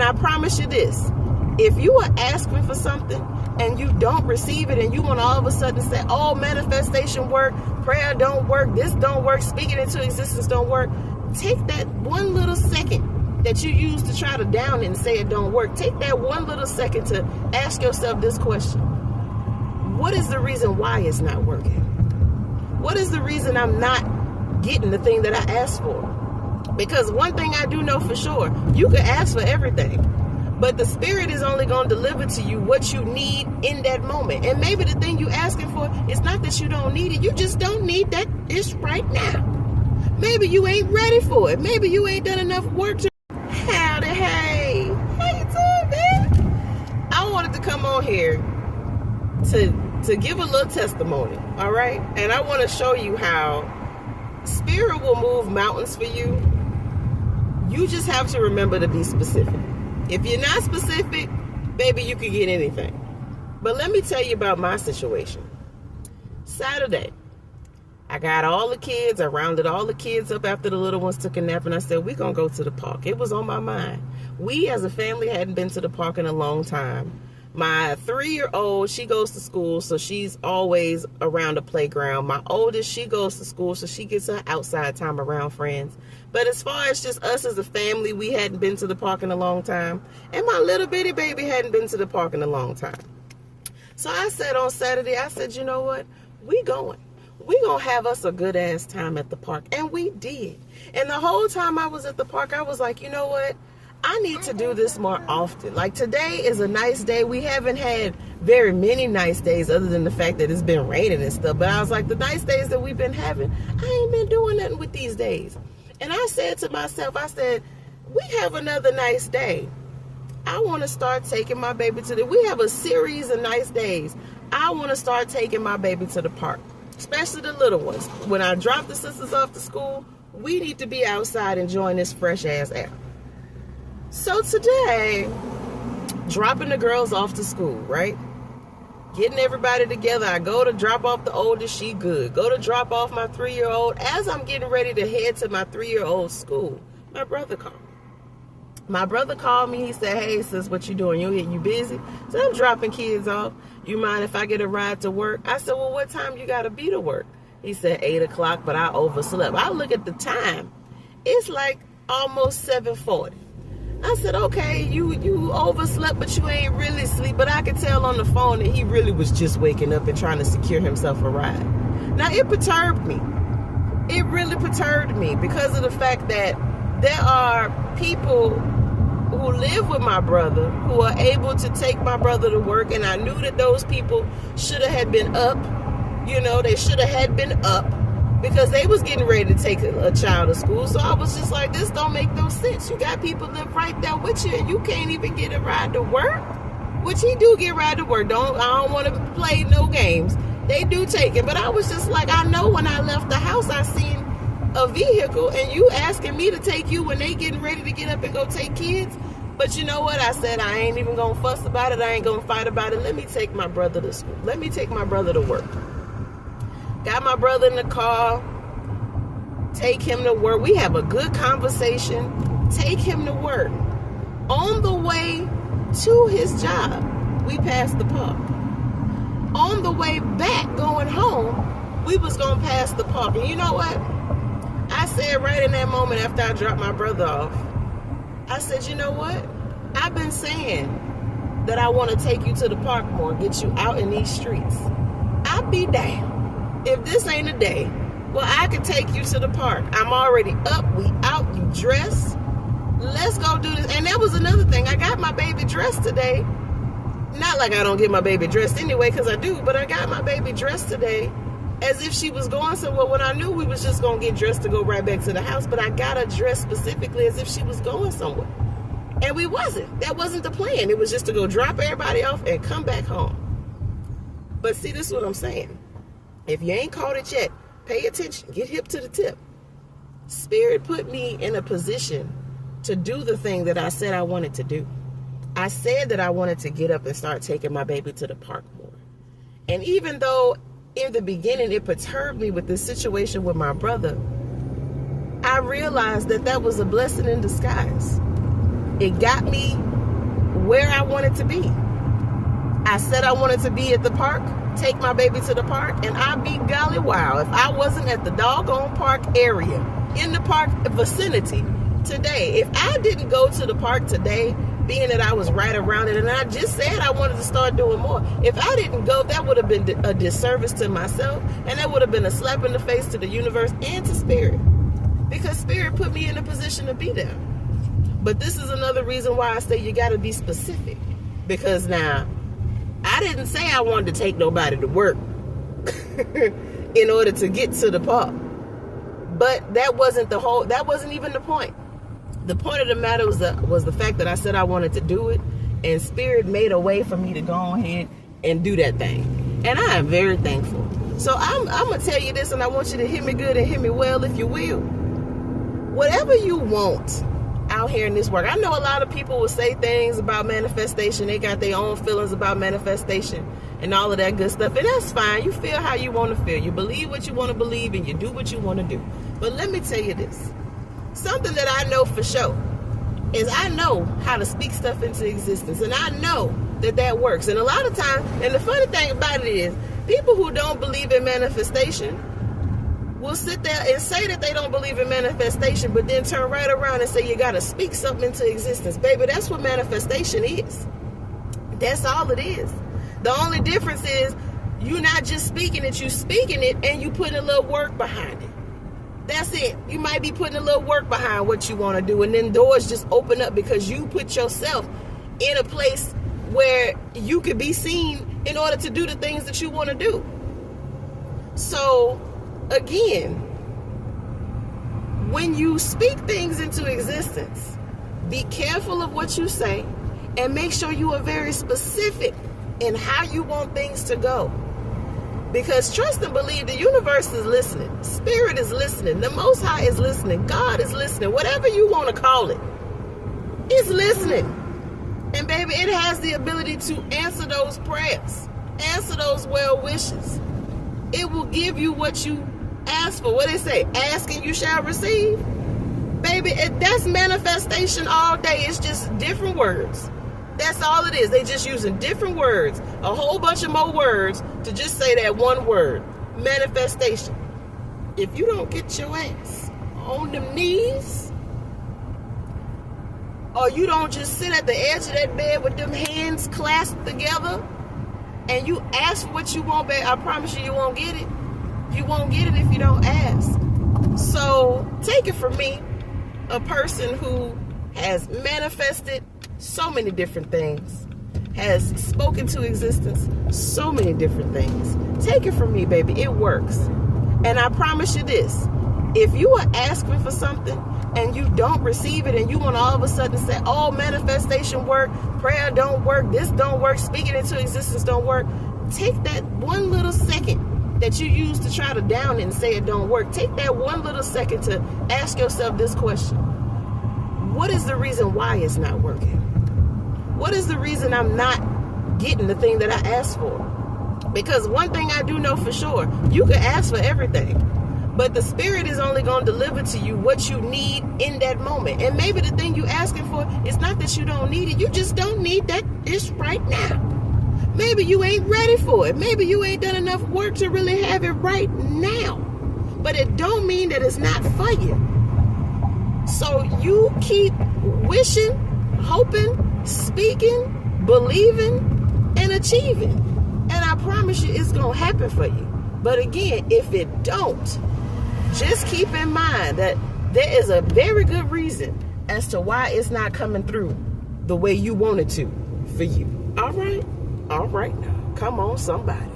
I promise you this, if you are asking for something and you don't receive it, and you want to all of a sudden say, oh, manifestation work, prayer don't work, this don't work, speaking into existence don't work, take that one little second that you use to try to down it and say it don't work. Take that one little second to ask yourself this question. What is the reason why it's not working? What is the reason I'm not getting the thing that I asked for? Because one thing I do know for sure, you can ask for everything, but the Spirit is only going to deliver to you what you need in that moment. And maybe the thing you're asking for is not that you don't need it. You just don't need that it's right now. Maybe you ain't ready for it. Maybe you ain't done enough work to... Howdy, hey. How you doing, man? I wanted to come on here to give a little testimony, all right? And I want to show you how Spirit will move mountains for you. You just have to remember to be specific. If you're not specific, baby, you can get anything. But let me tell you about my situation. Saturday, I got all the kids. I rounded all the kids up after the little ones took a nap, and I said, we're going to go to the park. It was on my mind. We, as a family, hadn't been to the park in a long time. My 3-year-old, she goes to school, so she's always around the playground. My oldest, she goes to school, so she gets her outside time around friends. But as far as just us as a family, we hadn't been to the park in a long time. And my little bitty baby hadn't been to the park in a long time. So I said on Saturday, I said, you know what? We going to have us a good ass time at the park. And we did. And the whole time I was at the park, I was like, you know what? I need to do this more often. Like, today is a nice day. We haven't had very many nice days other than the fact that it's been raining and stuff. But I was like, the nice days that we've been having, I ain't been doing nothing with these days. And I said to myself, I said, we have another nice day. I want to start taking my baby we have a series of nice days. I want to start taking my baby to the park, especially the little ones. When I drop the sisters off to school, we need to be outside enjoying this fresh ass air. So today, dropping the girls off to school, right? Getting everybody together. I go to drop off the oldest, she good. Go to drop off my 3-year-old. As I'm getting ready to head to my 3-year-old school, my brother called me. My brother called me. He said, hey, sis, what you doing? You busy? So I'm dropping kids off. You mind if I get a ride to work? I said, well, what time you got to be to work? He said 8 o'clock, but I overslept. I look at the time. It's like almost 7:40. I said, okay, you overslept, but you ain't really asleep. But I could tell on the phone that he really was just waking up and trying to secure himself a ride. Now, it perturbed me. It really perturbed me because of the fact that there are people who live with my brother who are able to take my brother to work. And I knew that those people should have had been up. You know, they should have had been up because they was getting ready to take a child to school. So I was just like, this don't make no sense. You got people live right there with you and you can't even get a ride to work. Which he do get a ride to work. I don't want to play no games. They do take it. But I was just like, I know when I left the house, I seen a vehicle and you asking me to take you when they getting ready to get up and go take kids. But you know what? I said, I ain't even going to fuss about it. I ain't going to fight about it. Let me take my brother to school. Let me take my brother to work. Got my brother in the car. Take him to work. We have a good conversation. Take him to work. On the way to his job, we passed the park. On the way back going home, we was going to pass the park. And you know what? I said right in that moment after I dropped my brother off, I said, you know what? I've been saying that I want to take you to the park more, get you out in these streets. I'll be damned if this ain't a day. Well, I can take you to the park. I'm already up. We out. You dressed. Let's go do this. And that was another thing. I got my baby dressed today. Not like I don't get my baby dressed anyway, because I do. But I got my baby dressed today as if she was going somewhere when I knew we was just going to get dressed to go right back to the house. But I got her dressed specifically as if she was going somewhere. And we wasn't. That wasn't the plan. It was just to go drop everybody off and come back home. But see, this is what I'm saying. If you ain't caught it yet, pay attention. Get hip to the tip. Spirit put me in a position to do the thing that I said I wanted to do. I said that I wanted to get up and start taking my baby to the park more. And even though in the beginning it perturbed me with this situation with my brother, I realized that that was a blessing in disguise. It got me where I wanted to be. I said I wanted to be at the park, take my baby to the park, and I'd be golly wow if I wasn't at the doggone park area, in the park vicinity today. If I didn't go to the park today, being that I was right around it, and I just said I wanted to start doing more. If I didn't go, that would have been a disservice to myself, and that would have been a slap in the face to the universe and to Spirit, because Spirit put me in a position to be there. But this is another reason why I say you got to be specific, because now, I didn't say I wanted to take nobody to work in order to get to the park. But that wasn't even the point. The point of the matter was the fact that I said I wanted to do it, and Spirit made a way for me to go ahead and do that thing. And I am very thankful. So I'm going to tell you this, and I want you to hear me good and hear me well, if you will. Whatever you want out here in this work. I know a lot of people will say things about manifestation. They got their own feelings about manifestation and all of that good stuff. And that's fine. You feel how you want to feel. You believe what you want to believe, and you do what you want to do. But let me tell you this. Something that I know for sure is I know how to speak stuff into existence. And I know that that works. And a lot of times, and the funny thing about it is, people who don't believe in manifestation will sit there and say that they don't believe in manifestation, but then turn right around and say you got to speak something into existence. Baby, that's what manifestation is. That's all it is. The only difference is you're not just speaking it, you speaking it, and you putting a little work behind it. That's it. You might be putting a little work behind what you want to do, and then doors just open up because you put yourself in a place where you could be seen in order to do the things that you want to do. So again, when you speak things into existence, be careful of what you say and make sure you are very specific in how you want things to go. Because trust and believe, the universe is listening. Spirit is listening. The Most High is listening. God is listening. Whatever you want to call it, it's listening. And baby, it has the ability to answer those prayers, answer those well wishes. It will give you what you ask for. What they say, ask and you shall receive. Baby, that's manifestation all day. It's just different words. That's all it is. They just using different words, a whole bunch of more words to just say that one word, manifestation. If you don't get your ass on them knees, or you don't just sit at the edge of that bed with them hands clasped together and you ask what you want, babe, I promise you, you won't get it. You won't get it if you don't ask. So take it from me, a person who has manifested so many different things, has spoken to existence so many different things. Take it from me, baby. It works. And I promise you this. If you are asking for something and you don't receive it, and you want to all of a sudden say, oh, manifestation work, prayer don't work, this don't work, speaking into existence don't work, take that one little second that you use to try to down it and say it don't work. Take that one little second to ask yourself this question. What is the reason why it's not working? What is the reason I'm not getting the thing that I asked for? Because one thing I do know for sure, you can ask for everything, but the Spirit is only going to deliver to you what you need in that moment. And maybe the thing you're asking for is not that you don't need it. You just don't need that dish right now. Maybe you ain't ready for it. Maybe you ain't done enough work to really have it right now. But it don't mean that it's not for you. So you keep wishing, hoping, speaking, believing, and achieving. And I promise you it's going to happen for you. But again, if it don't, just keep in mind that there is a very good reason as to why it's not coming through the way you want it to for you. All right? All right now. Come on, somebody.